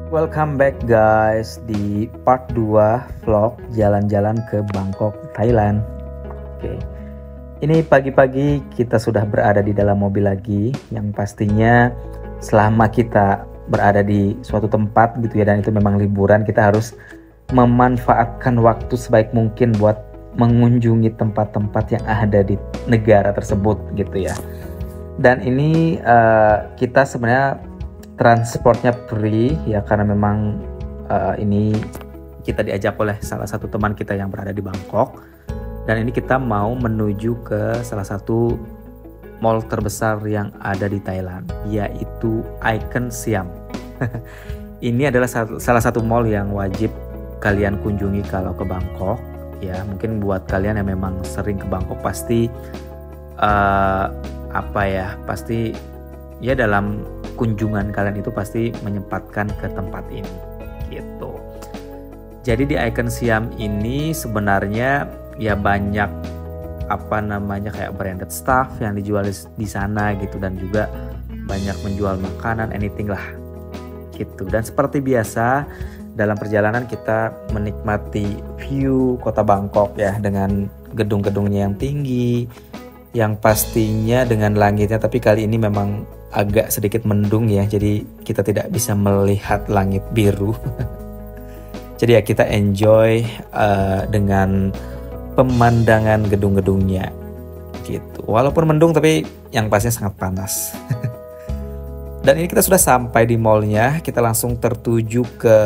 Welcome back guys di part 2 vlog jalan-jalan ke Bangkok, Thailand. Oke. Ini pagi-pagi kita sudah berada di dalam mobil lagi, yang pastinya selama kita berada di suatu tempat gitu ya, dan itu memang liburan, kita harus memanfaatkan waktu sebaik mungkin buat mengunjungi tempat-tempat yang ada di negara tersebut gitu ya. Dan ini kita sebenarnya transportnya free ya, karena memang ini kita diajak oleh salah satu teman kita yang berada di Bangkok, dan ini kita mau menuju ke salah satu mall terbesar yang ada di Thailand, yaitu Icon Siam. Ini adalah salah satu mall yang wajib kalian kunjungi kalau ke Bangkok ya. Mungkin buat kalian yang memang sering ke Bangkok pasti pasti ya dalam kunjungan kalian itu pasti menyempatkan ke tempat ini gitu. Jadi di Icon Siam ini sebenarnya ya banyak kayak branded stuff yang dijual di sana gitu, dan juga banyak menjual makanan, anything lah gitu. Dan seperti biasa dalam perjalanan kita menikmati view kota Bangkok ya, dengan gedung-gedungnya yang tinggi, yang pastinya dengan langitnya, tapi kali ini memang agak sedikit mendung ya, jadi kita tidak bisa melihat langit biru. Jadi ya kita enjoy dengan pemandangan gedung-gedungnya gitu. Walaupun mendung tapi yang pastinya sangat panas. Dan ini kita sudah sampai di mallnya, kita langsung tertuju ke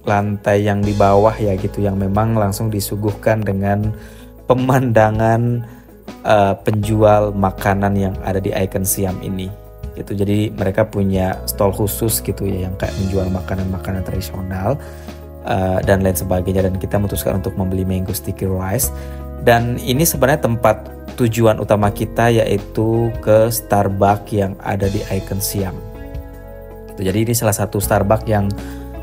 lantai yang di bawah ya gitu, yang memang langsung disuguhkan dengan pemandangan penjual makanan yang ada di Icon Siam ini gitu. Jadi mereka punya stall khusus gitu ya, yang kayak menjual makanan-makanan tradisional dan lain sebagainya, dan kita memutuskan untuk membeli mango sticky rice. Dan ini sebenarnya tempat tujuan utama kita, yaitu ke Starbucks yang ada di Icon Siam gitu. Jadi ini salah satu Starbucks yang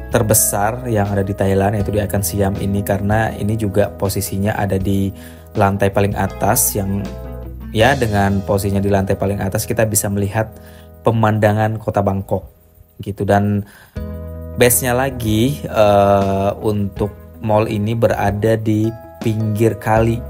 terbesar yang ada di Thailand, yaitu di Icon Siam ini, karena ini juga posisinya ada di lantai paling atas, yang ya dengan posisinya di lantai paling atas kita bisa melihat pemandangan kota Bangkok gitu. Dan base-nya lagi untuk mall ini berada di pinggir kali.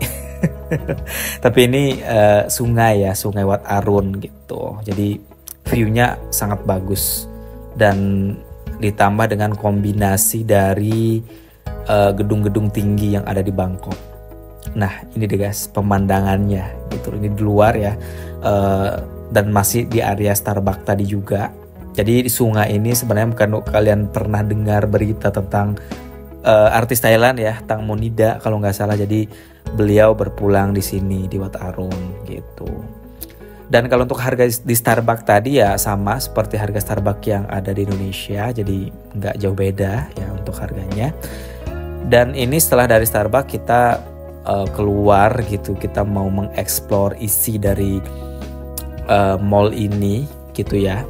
Tapi ini sungai ya, Sungai Wat Arun gitu. Jadi view-nya sangat bagus, dan ditambah dengan kombinasi dari gedung-gedung tinggi yang ada di Bangkok. Nah ini deh guys pemandangannya gitu. Ini di luar ya, dan masih di area Starbucks tadi juga. Jadi di sungai ini sebenarnya bukan kalian pernah dengar berita tentang artis Thailand ya, Tang Monida kalau nggak salah. Jadi beliau berpulang di sini di Wat Arun gitu. Dan kalau untuk harga di Starbucks tadi ya sama seperti harga Starbucks yang ada di Indonesia, jadi nggak jauh beda ya untuk harganya. Dan ini setelah dari Starbucks kita keluar gitu, kita mau mengeksplor isi dari mall ini gitu ya.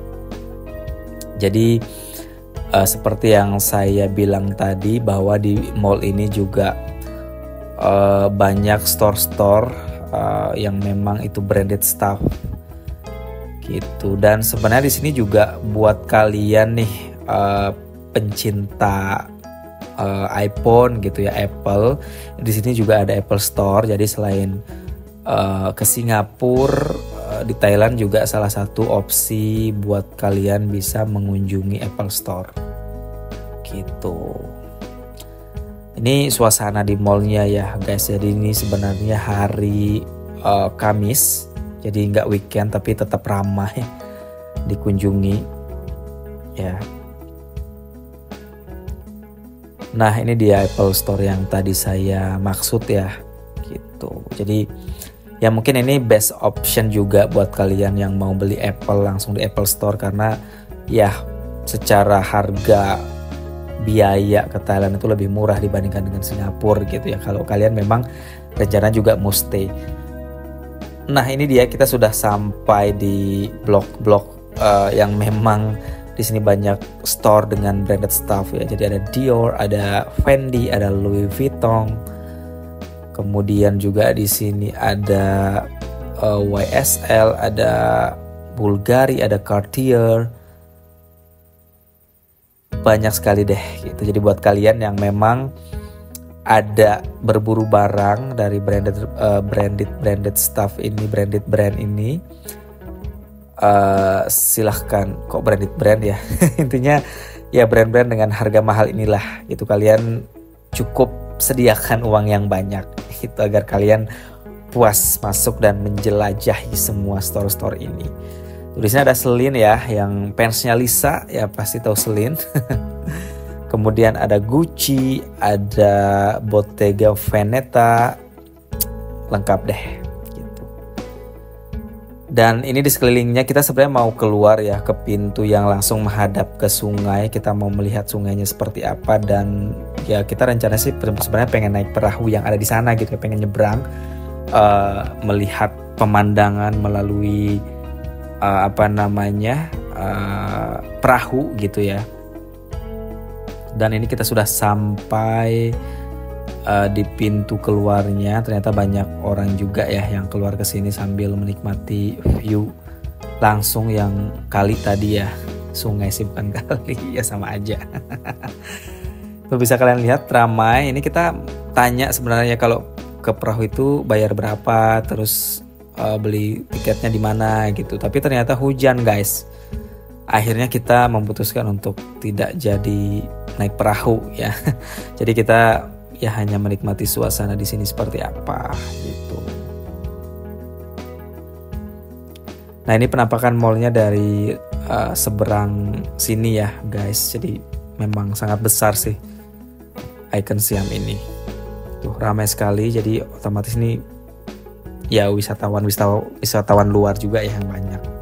Jadi seperti yang saya bilang tadi, bahwa di mall ini juga banyak store-store yang memang itu branded stuff gitu. Dan sebenarnya di sini juga buat kalian nih pencinta iPhone gitu ya, Apple, di sini juga ada Apple Store. Jadi selain ke Singapura, di Thailand juga salah satu opsi buat kalian bisa mengunjungi Apple Store gitu. Ini suasana di mallnya ya guys. Jadi ini sebenarnya hari Kamis, jadi nggak weekend tapi tetap ramai dikunjungi ya. Nah ini dia Apple Store yang tadi saya maksud ya gitu. Jadi ya mungkin ini best option juga buat kalian yang mau beli Apple langsung di Apple Store, karena ya secara harga biaya ke Thailand itu lebih murah dibandingkan dengan Singapura gitu ya, kalau kalian memang rencana juga mau stay. Nah ini dia, kita sudah sampai di blok-blok yang memang di sini banyak store dengan branded stuff ya. Jadi ada Dior, ada Fendi, ada Louis Vuitton. Kemudian juga di sini ada YSL, ada Bulgari, ada Cartier. banyak sekali deh gitu. Jadi buat kalian yang memang ada berburu barang dari branded stuff ini, branded brand ini, silahkan. Kok branded brand ya? Intinya ya brand-brand dengan harga mahal inilah gitu, kalian cukup sediakan uang yang banyak itu agar kalian puas masuk dan menjelajahi semua store-store ini. Di sini ada Celine ya, yang fansnya Lisa ya pasti tahu Celine. Kemudian ada Gucci, ada Bottega Veneta, lengkap deh gitu. Dan ini di sekelilingnya kita sebenarnya mau keluar ya ke pintu yang langsung menghadap ke sungai. Kita mau melihat sungainya seperti apa, dan ya kita rencana sih sebenarnya pengen naik perahu yang ada di sana gitu, pengen nyebrang, melihat pemandangan melalui perahu gitu ya. Dan ini kita sudah sampai di pintu keluarnya. Ternyata banyak orang juga ya yang keluar ke sini sambil menikmati view langsung yang kali tadi ya. Sungai sih bukan kali, ya sama aja. Tuh bisa kalian lihat ramai. Ini kita tanya sebenarnya kalau ke perahu itu bayar berapa, terus beli tiketnya di mana gitu. Tapi ternyata hujan guys. Akhirnya kita memutuskan untuk tidak jadi naik perahu ya. Jadi kita ya hanya menikmati suasana di sini seperti apa gitu. Nah ini penampakan mallnya dari seberang sini ya guys. Jadi memang sangat besar sih Icon Siam ini. Tuh ramai sekali, jadi otomatis ini ya wisatawan luar juga ya yang banyak.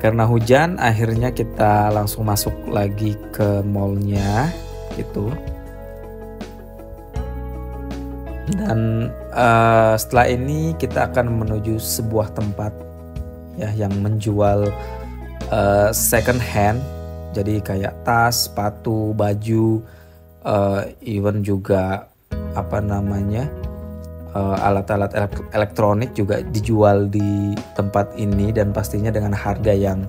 Karena hujan, akhirnya kita langsung masuk lagi ke mallnya gitu. Dan setelah ini kita akan menuju sebuah tempat ya yang menjual second hand. Jadi kayak tas, sepatu, baju, even juga alat-alat elektronik juga dijual di tempat ini, dan pastinya dengan harga yang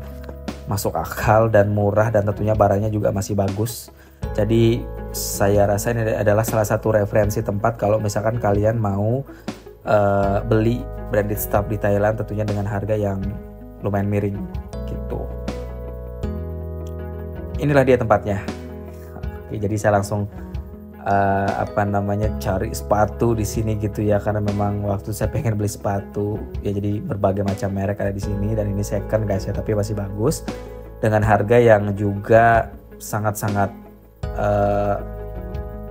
masuk akal dan murah, dan tentunya barangnya juga masih bagus. Jadi saya rasa ini adalah salah satu referensi tempat kalau misalkan kalian mau beli branded stuff di Thailand, tentunya dengan harga yang lumayan miring gitu. Inilah dia tempatnya. Oke, jadi saya langsung cari sepatu di sini gitu ya, karena memang waktu saya pengen beli sepatu ya, jadi berbagai macam merek ada di sini, dan ini second guys ya, tapi masih bagus dengan harga yang juga sangat-sangat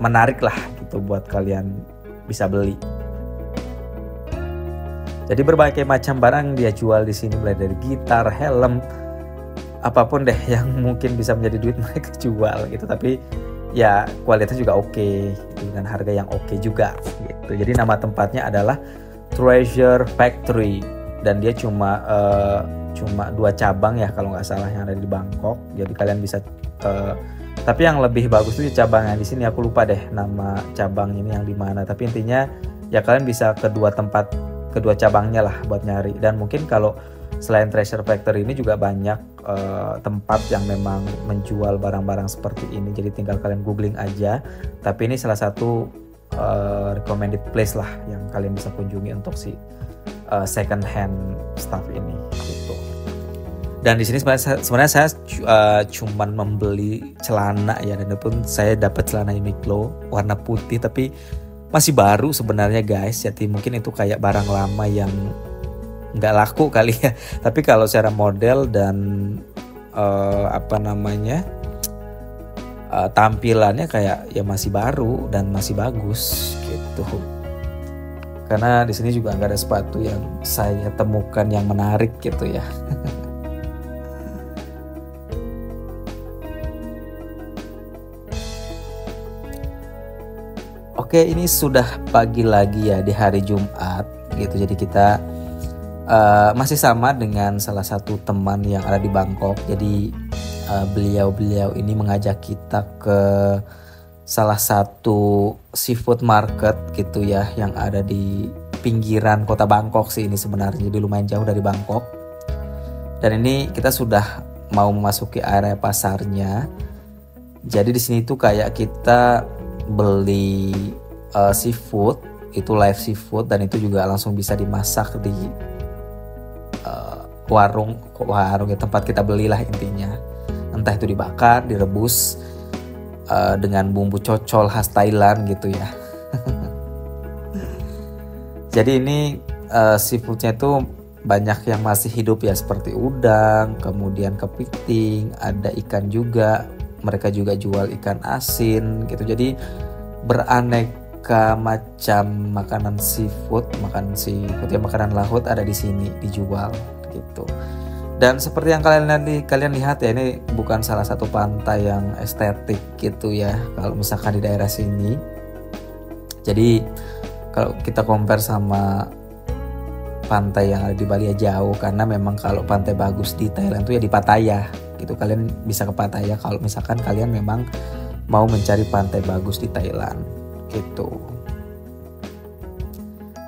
menarik lah gitu buat kalian bisa beli. Jadi berbagai macam barang dia jual di sini, mulai dari gitar, helm, apapun deh yang mungkin bisa menjadi duit mereka jual gitu. Tapi ya kualitasnya juga oke, dengan harga yang oke juga gitu. Jadi nama tempatnya adalah Treasure Factory, dan dia cuma 2 cabang ya kalau nggak salah yang ada di Bangkok. Jadi kalian bisa tapi yang lebih bagus tuh cabang yang di sini, aku lupa deh nama cabang ini yang di mana. Tapi intinya ya kalian bisa kedua cabangnya lah buat nyari. Dan mungkin kalau selain Treasure Factory ini juga banyak tempat yang memang menjual barang-barang seperti ini. Jadi tinggal kalian googling aja. Tapi ini salah satu recommended place lah yang kalian bisa kunjungi untuk si second hand stuff ini gitu. Dan di sini sebenarnya saya cuman membeli celana ya, dan pun saya dapat celana Uniqlo warna putih tapi masih baru sebenarnya guys. Jadi mungkin itu kayak barang lama yang nggak laku kali ya. Tapi kalau secara model dan tampilannya kayak ya masih baru dan masih bagus gitu. Karena di sini juga nggak ada sepatu yang saya temukan yang menarik gitu ya. Oke, ini sudah pagi lagi ya di hari Jumat gitu. Jadi kita masih sama dengan salah satu teman yang ada di Bangkok. Jadi beliau ini mengajak kita ke salah satu seafood market gitu ya yang ada di pinggiran kota Bangkok sih ini sebenarnya, jadi lumayan jauh dari Bangkok. Dan ini kita sudah mau memasuki area pasarnya. Jadi di sini tuh kayak kita beli seafood, itu live seafood, dan itu juga langsung bisa dimasak di warung ya, tempat kita belilah intinya. Entah itu dibakar, direbus dengan bumbu cocol khas Thailand gitu ya. Jadi ini seafoodnya itu banyak yang masih hidup ya, seperti udang, kemudian kepiting, ada ikan juga. Mereka juga jual ikan asin gitu. Jadi beraneka macam makanan seafood ya, makanan laut ada di sini dijual gitu. Dan seperti yang kalian lihat ya, ini bukan salah satu pantai yang estetik gitu ya kalau misalkan di daerah sini. Jadi kalau kita compare sama pantai yang ada di Bali ya jauh, karena memang kalau pantai bagus di Thailand tuh ya di Pattaya gitu. Kalian bisa ke Pattaya kalau misalkan kalian memang mau mencari pantai bagus di Thailand gitu.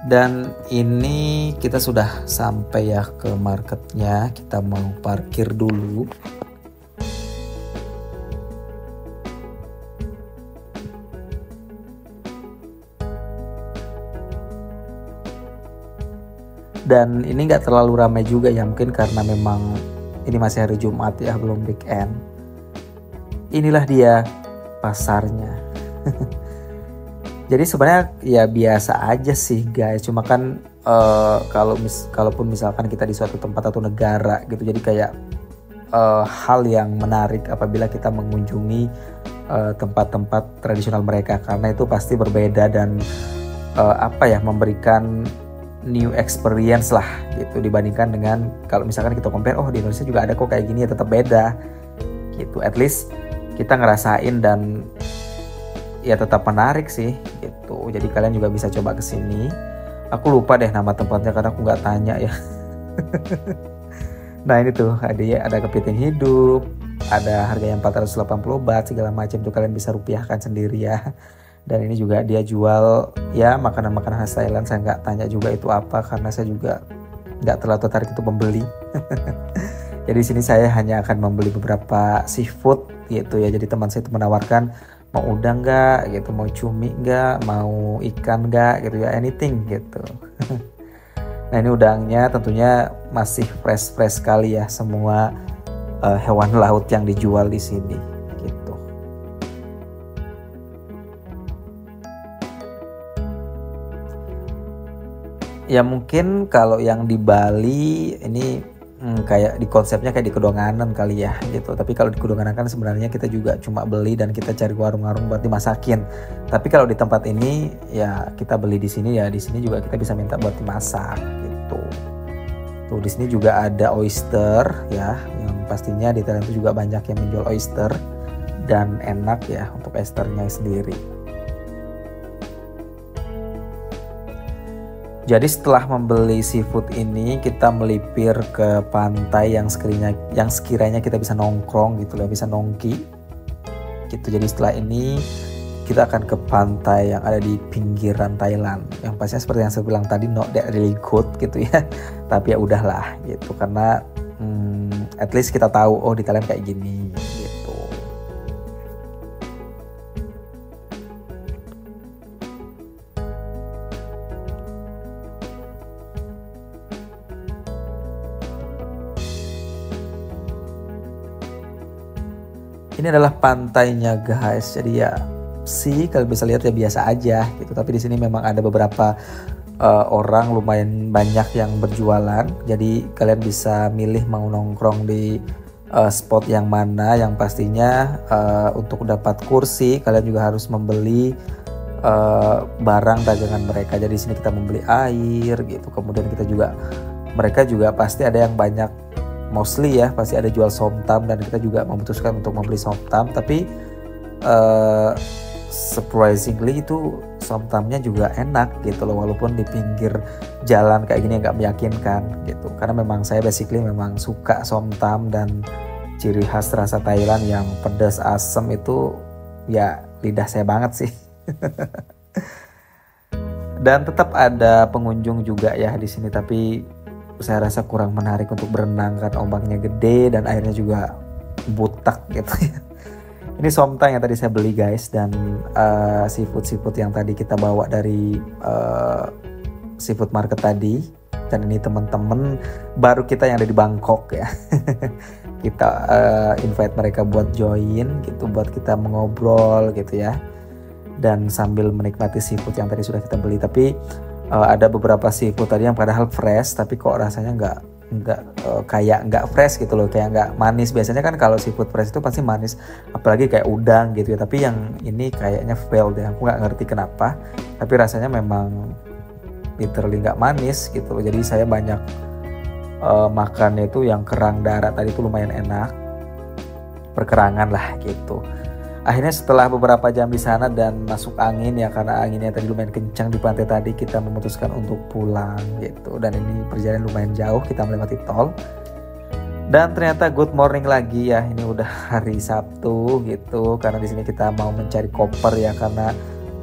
Dan ini kita sudah sampai ya ke marketnya, kita mau parkir dulu. Dan ini nggak terlalu ramai juga ya, mungkin karena memang ini masih hari Jumat ya, belum weekend. Inilah dia pasarnya. Jadi sebenarnya ya biasa aja sih guys, cuma kan kalaupun misalkan kita di suatu tempat atau negara gitu, jadi kayak hal yang menarik apabila kita mengunjungi tempat-tempat tradisional mereka, karena itu pasti berbeda dan memberikan new experience lah gitu, dibandingkan dengan kalau misalkan kita compare, oh di Indonesia juga ada kok kayak gini ya, tetap beda gitu. At least kita ngerasain dan ya tetap menarik sih gitu. Jadi kalian juga bisa coba kesini. Aku lupa deh nama tempatnya karena aku nggak tanya ya. Nah ini tuh ada kepiting hidup, ada harganya 480 baht segala macam tuh, kalian bisa rupiahkan sendiri ya. Dan ini juga dia jual ya makanan-makanan khas Thailand. Saya nggak tanya juga itu apa karena saya juga nggak terlalu tertarik untuk membeli. Jadi di sini saya hanya akan membeli beberapa seafood gitu ya. Jadi teman saya itu menawarkan mau udang nggak gitu, mau cumi nggak, mau ikan nggak gitu ya, anything gitu. Nah ini udangnya tentunya masih fresh sekali ya, semua hewan laut yang dijual di sini. Ya mungkin kalau yang di Bali ini kayak di konsepnya kayak di Kedonganan kali ya gitu. Tapi kalau di Kedonganan kan sebenarnya kita juga cuma beli dan kita cari warung-warung buat dimasakin. Tapi kalau di tempat ini ya kita beli di sini ya, di sini juga kita bisa minta buat dimasak gitu. Tuh di sini juga ada oyster ya, yang pastinya di Thailand itu juga banyak yang menjual oyster dan enak ya untuk oysternya sendiri. Jadi setelah membeli seafood ini, kita melipir ke pantai yang sekiranya kita bisa nongkrong gitu lah, bisa nongki gitu. Jadi setelah ini kita akan ke pantai yang ada di pinggiran Thailand, yang pastinya seperti yang saya bilang tadi, not that really good gitu ya. Tapi ya udahlah gitu, karena at least kita tahu oh di Thailand kayak gini gitu. Ini adalah pantainya guys. Jadi ya sih kalau bisa lihat ya biasa aja gitu. Tapi di sini memang ada beberapa orang lumayan banyak yang berjualan. Jadi kalian bisa milih mau nongkrong di spot yang mana. Yang pastinya untuk dapat kursi kalian juga harus membeli barang dagangan mereka. Jadi di sini kita membeli air gitu. Kemudian mereka juga pasti ada yang banyak, mostly ya pasti ada jual somtam, dan kita juga memutuskan untuk membeli somtam. Tapi surprisingly itu somtamnya juga enak gitu loh, walaupun di pinggir jalan kayak gini nggak meyakinkan gitu. Karena memang saya basically memang suka somtam, dan ciri khas rasa Thailand yang pedas asam itu ya lidah saya banget sih. Dan tetap ada pengunjung juga ya di sini, tapi saya rasa kurang menarik untuk berenang kan ombaknya gede dan airnya juga butak gitu ya. Ini somtang yang tadi saya beli guys, dan seafood yang tadi kita bawa dari seafood market tadi. Dan ini teman-teman baru kita yang ada di Bangkok ya. Kita invite mereka buat join gitu, buat kita mengobrol gitu ya. Dan sambil menikmati seafood yang tadi sudah kita beli. Tapi ada beberapa seafood tadi yang padahal fresh, tapi kok rasanya nggak fresh gitu loh, kayak nggak manis. Biasanya kan kalau seafood fresh itu pasti manis, apalagi kayak udang gitu ya. Tapi yang ini kayaknya fail deh, aku nggak ngerti kenapa. Tapi rasanya memang literally nggak manis gitu loh. Jadi saya banyak makannya itu yang kerang darat tadi itu lumayan enak, perkerangan lah gitu. Akhirnya setelah beberapa jam di sana dan masuk angin ya, karena anginnya tadi lumayan kencang di pantai tadi, kita memutuskan untuk pulang gitu. Dan ini perjalanan lumayan jauh, kita melewati tol. Dan ternyata good morning lagi ya, ini udah hari Sabtu gitu. Karena di sini kita mau mencari koper ya, karena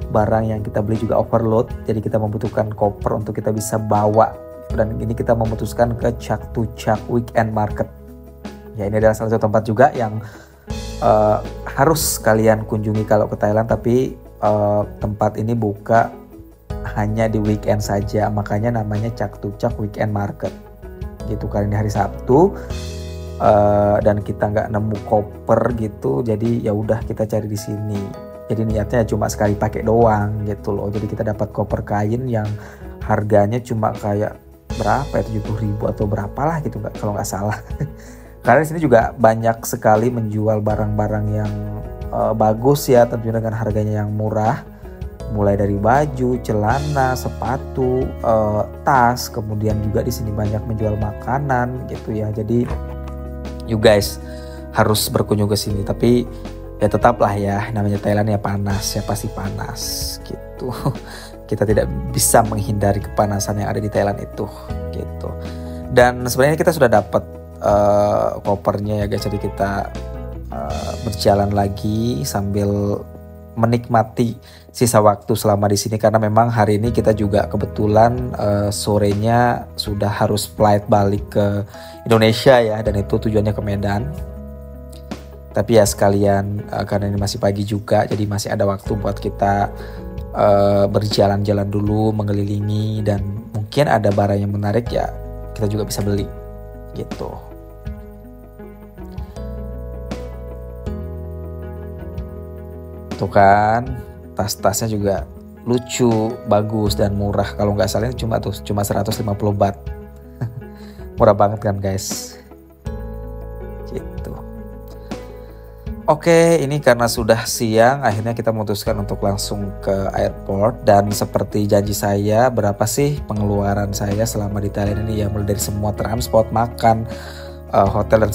barang yang kita beli juga overload. Jadi kita membutuhkan koper untuk kita bisa bawa. Dan ini kita memutuskan ke Chak To Chak Weekend Market. Ya, ini adalah salah satu tempat juga yang harus kalian kunjungi kalau ke Thailand, tapi tempat ini buka hanya di weekend saja, makanya namanya Chak To Chak Weekend Market gitu. Kali ini hari Sabtu dan kita nggak nemu koper gitu, jadi ya udah kita cari di sini. Jadi niatnya cuma sekali pakai doang gitu loh. Jadi kita dapat koper kain yang harganya cuma kayak berapa ya, 70.000 atau berapalah gitu kalau nggak salah. Karena di sini juga banyak sekali menjual barang-barang yang bagus ya, tentunya dengan harganya yang murah. Mulai dari baju, celana, sepatu, tas, kemudian juga di sini banyak menjual makanan gitu ya. Jadi you guys harus berkunjung ke sini. Tapi ya tetaplah ya, namanya Thailand ya panas, ya pasti panas gitu. Kita tidak bisa menghindari kepanasan yang ada di Thailand itu gitu. Dan sebenarnya kita sudah dapat kopernya ya guys, jadi kita berjalan lagi sambil menikmati sisa waktu selama di sini, karena memang hari ini kita juga kebetulan sorenya sudah harus flight balik ke Indonesia ya, dan itu tujuannya ke Medan. Tapi ya sekalian karena ini masih pagi juga, jadi masih ada waktu buat kita berjalan-jalan dulu, mengelilingi, dan mungkin ada barang yang menarik ya kita juga bisa beli gitu. Tuh kan, tas-tasnya juga lucu, bagus dan murah. Kalau nggak salah cuma 150 baht. Murah banget kan guys. Gitu. Oke, ini karena sudah siang, akhirnya kita memutuskan untuk langsung ke airport. Dan seperti janji saya, berapa sih pengeluaran saya selama di Thailand ini ya, mulai dari semua transport, makan, hotel dan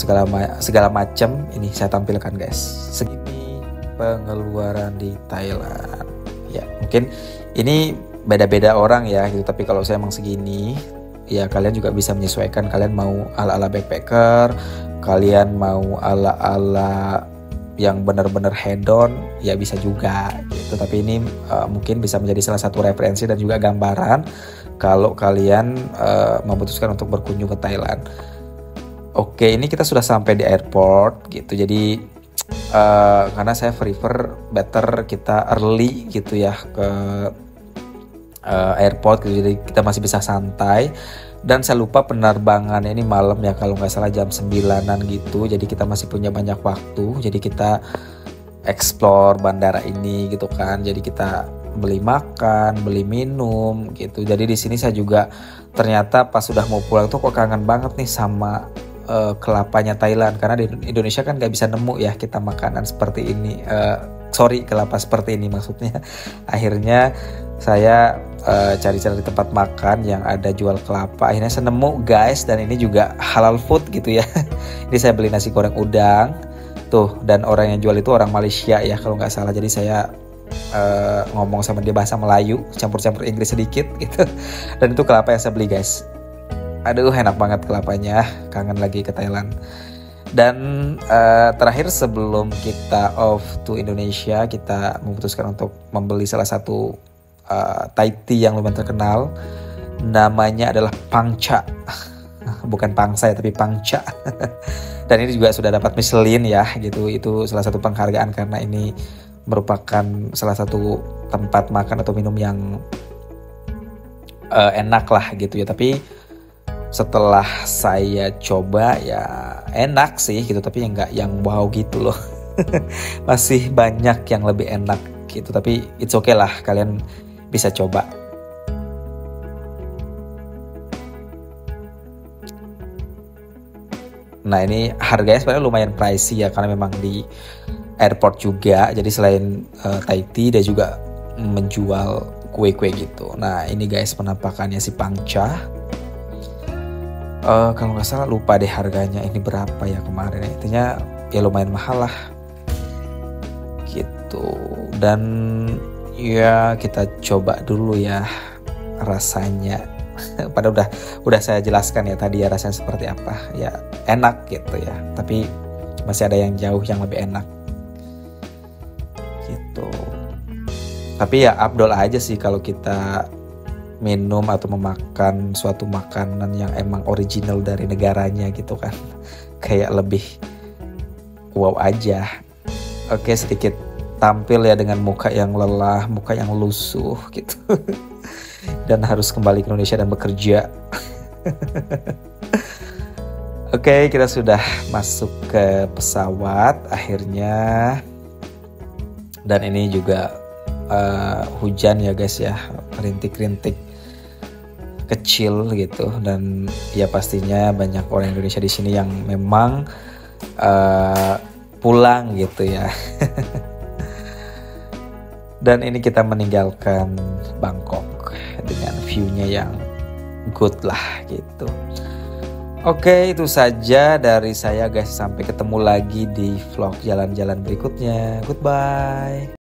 segala macam. Ini saya tampilkan guys. Segini pengeluaran di Thailand ya, mungkin ini beda-beda orang ya gitu, tapi kalau saya emang segini ya, kalian juga bisa menyesuaikan. Kalian mau ala-ala backpacker, kalian mau ala-ala yang benar-benar hedon ya bisa juga gitu. Tapi ini mungkin bisa menjadi salah satu referensi dan juga gambaran kalau kalian memutuskan untuk berkunjung ke Thailand. Oke, ini kita sudah sampai di airport gitu. Jadi karena saya prefer better kita early gitu ya ke airport gitu, jadi kita masih bisa santai. Dan saya lupa penerbangannya ini malam ya, kalau nggak salah jam 9-an gitu, jadi kita masih punya banyak waktu. Jadi kita explore bandara ini gitu kan, jadi kita beli makan, beli minum gitu. Jadi di sini saya juga ternyata pas sudah mau pulang tuh kok kangen banget nih sama kelapanya Thailand, karena di Indonesia kan nggak bisa nemu ya kita makanan seperti ini, kelapa seperti ini maksudnya. Akhirnya saya cari-cari tempat makan yang ada jual kelapa, akhirnya saya nemu guys, dan ini juga halal food gitu ya. Ini saya beli nasi goreng udang tuh, dan orang yang jual itu orang Malaysia ya kalau nggak salah. Jadi saya ngomong sama dia bahasa Melayu campur-campur Inggris sedikit gitu, dan itu kelapa yang saya beli guys. Aduh enak banget kelapanya, kangen lagi ke Thailand. Dan terakhir sebelum kita off to Indonesia, kita memutuskan untuk membeli salah satu Thai tea yang lumayan terkenal. Namanya adalah Pangcha. Bukan pangsa ya, tapi Pangcha. Dan ini juga sudah dapat Michelin ya gitu. Itu salah satu penghargaan karena ini merupakan salah satu tempat makan atau minum yang enak lah gitu ya. Tapi setelah saya coba ya enak sih gitu, tapi nggak yang wow gitu loh. Masih banyak yang lebih enak gitu, tapi it's okay lah, kalian bisa coba. Nah ini harganya sebenarnya lumayan pricey ya, karena memang di airport juga. Jadi selain Thai tea, dia juga menjual kue-kue gitu. Nah ini guys penampakannya si Pangcha. Kalau nggak salah lupa deh harganya ini berapa ya kemarin. Intinya ya lumayan mahal lah gitu. Dan ya kita coba dulu ya rasanya. Padahal udah saya jelaskan ya tadi ya rasanya seperti apa. Ya enak gitu ya. Tapi masih ada yang jauh yang lebih enak gitu. Tapi ya afdol aja sih kalau kita minum atau memakan suatu makanan yang emang original dari negaranya gitu kan. Kayak lebih wow aja. Oke, sedikit tampil ya dengan muka yang lelah, muka yang lusuh gitu. Dan harus kembali ke Indonesia dan bekerja. Oke, kita sudah masuk ke pesawat akhirnya. Dan ini juga hujan ya guys ya, rintik-rintik kecil gitu. Dan ya pastinya banyak orang Indonesia di sini yang memang pulang gitu ya. Dan ini kita meninggalkan Bangkok dengan view-nya yang good lah gitu. Oke, itu saja dari saya guys. Sampai ketemu lagi di vlog jalan-jalan berikutnya. Goodbye.